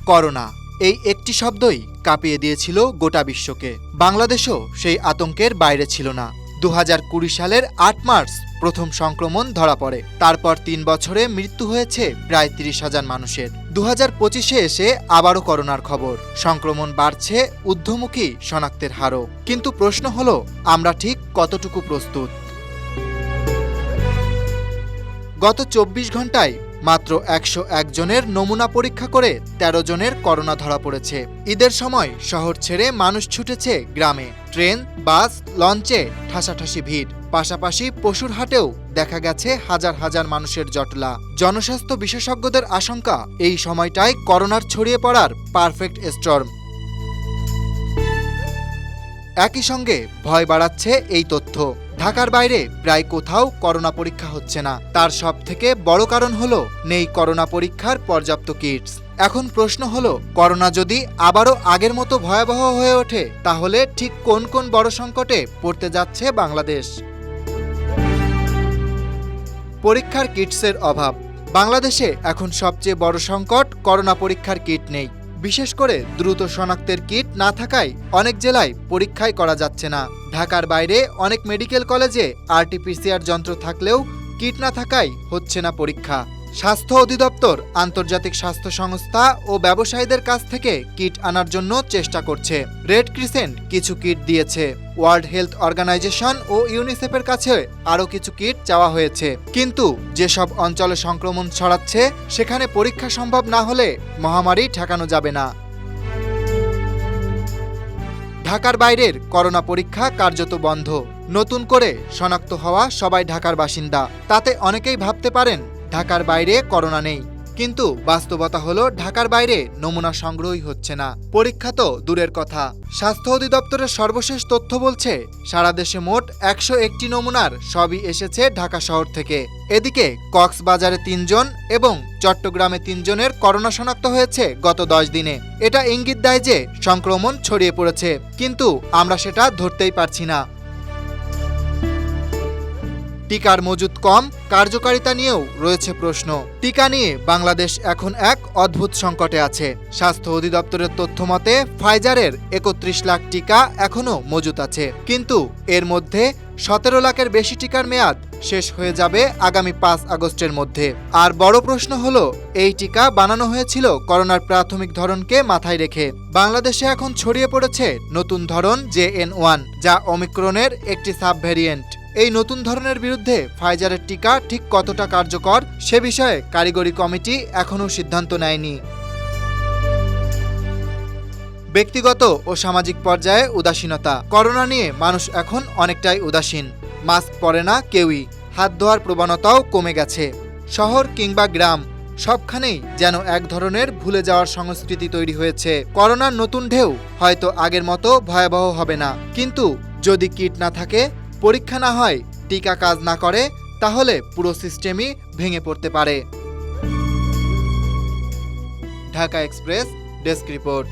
Corona, এই একটি শব্দই কাঁপিয়ে দিয়েছিল গোটা বিশ্বকে। বাংলাদেশও সেই আতঙ্কের বাইরে ছিল না। 2020 সালের 8 মার্চ প্রথম সংক্রমণ ধরা পড়ে। তারপর 3 বছরে মৃত্যু হয়েছে প্রায় 30,000 মানুষের। 2025-এ এসে আবারও করোনার খবর। সংক্রমণ বাড়ছে, ঊর্ধ্বমুখী শনাক্তের হারও। কিন্তু প্রশ্ন হলো, আমরা ঠিক কতটুকু প্রস্তুত? গত 24 ঘন্টায় মাত্র 101 জনের নমুনা পরীক্ষা করে 13 জনের করোনা ধরা পড়েছে। ঈদের সময় শহর ছেড়ে মানুষ ছুটেছে গ্রামে। ট্রেন, বাস, লঞ্চে ঠাসাঠাসি ভিড়। পাশাপাশি পশুর হাটেও দেখা গেছে হাজার হাজার মানুষের জটলা। জনস্বাস্থ্য বিশেষজ্ঞদের আশঙ্কা, এই সময়টায় করোনার ছড়িয়ে পড়ার পারফেক্ট স্টর্ম। একই সঙ্গে ভয় বাড়াচ্ছে এই তথ্য, ঢাকার বাইরে প্রায় কোথাও করোনা পরীক্ষা হচ্ছে না। তার সবথেকে বড় কারণ হলো নেই করোনা পরীক্ষার পর্যাপ্ত কিটস। এখন প্রশ্ন হলো, করোনা যদি আবারও আগের মতো ভয়াবহ হয়ে ওঠে, তাহলে ঠিক কোন কোন বড় সংকটে পড়তে যাচ্ছে বাংলাদেশ? পরীক্ষার কিটসের অভাব। বাংলাদেশে এখন সবচেয়ে বড় সংকট করোনা পরীক্ষার কিট নেই। বিশেষ করে দ্রুত শনাক্তের কিট না থাকায় অনেক জেলায় পরীক্ষাই করা যাচ্ছে না। ঢাকার বাইরে অনেক মেডিকেল কলেজে RT-PCR যন্ত্র থাকলেও কিট না থাকায় হচ্ছে না পরীক্ষা। স্বাস্থ্য অধিদপ্তর আন্তর্জাতিক স্বাস্থ্য সংস্থা ও ব্যবসায়ীদের কাছ থেকে কিট আনার জন্য চেষ্টা করছে। রেড ক্রিসেন্ট কিছু কিট দিয়েছে। ওয়ার্ল্ড হেলথ অর্গানাইজেশন ও ইউনিসেফের কাছে আরও কিছু কিট চাওয়া হয়েছে। কিন্তু যেসব অঞ্চলে সংক্রমণ ছড়াচ্ছে, সেখানে পরীক্ষা সম্ভব না হলে মহামারী ঠেকানো যাবে না। ঢাকার বাইরের করোনা পরীক্ষা কার্যত বন্ধ। নতুন করে শনাক্ত হওয়া সবাই ঢাকার বাসিন্দা। তাতে অনেকেই ভাবতে পারেন ঢাকার বাইরে করোনা নেই, কিন্তু বাস্তবতা হলো ঢাকার বাইরে নমুনা সংগ্রহই হচ্ছে না। পরীক্ষা তো দূরের কথা। স্বাস্থ্য অধিদপ্তরের সর্বশেষ তথ্য বলছে, সারা দেশে মোট 101টি নমুনার সবই এসেছে ঢাকা শহর থেকে। এদিকে কক্সবাজারে 3 জন এবং চট্টগ্রামে 3 জনের করোনা শনাক্ত হয়েছে গত 10 দিনে। এটা ইঙ্গিত দেয় যে সংক্রমণ ছড়িয়ে পড়েছে, কিন্তু আমরা সেটা ধরতেই পারছি না। টিকার মজুদ কম, কার্যকারিতা নিয়েও রয়েছে প্রশ্ন। টিকা নিয়ে বাংলাদেশ এখন এক অদ্ভুত সংকটে আছে। স্বাস্থ্য অধিদপ্তরের তথ্য মতে ফাইজারের 31 লাখ টিকা এখনও মজুত আছে, কিন্তু এর মধ্যে 17 লাখের বেশি টিকার মেয়াদ শেষ হয়ে যাবে আগামী 5 আগস্টের মধ্যে। আর বড় প্রশ্ন হলো, এই টিকা বানানো হয়েছিল করোনার প্রাথমিক ধরনকে মাথায় রেখে। বাংলাদেশে এখন ছড়িয়ে পড়েছে নতুন ধরন JN1, যা ওমিক্রনের একটি সাব ভ্যারিয়েন্ট। এই নতুন ধরনের বিরুদ্ধে ফাইজারের টিকা ঠিক কতটা কার্যকর, সে বিষয়ে কারিগরি কমিটি এখনও সিদ্ধান্ত নেয়নি। ব্যক্তিগত ও সামাজিক পর্যায়ে উদাসীনতা। করোনা নিয়ে মানুষ এখন অনেকটাই উদাসীন। মাস্ক পরে না কেউই, হাত ধোয়ার প্রবণতাও কমে গেছে। শহর কিংবা গ্রাম, সবখানেই যেন এক ধরনের ভুলে যাওয়ার সংস্কৃতি তৈরি হয়েছে। করোনার নতুন ঢেউ হয়তো আগের মতো ভয়াবহ হবে না, কিন্তু যদি কিট না থাকে, পরীক্ষা না হয়, টিকা কাজ না করে, তাহলে পুরো সিস্টেমই ভেঙে পড়তে পারে। Dhaka express desk report.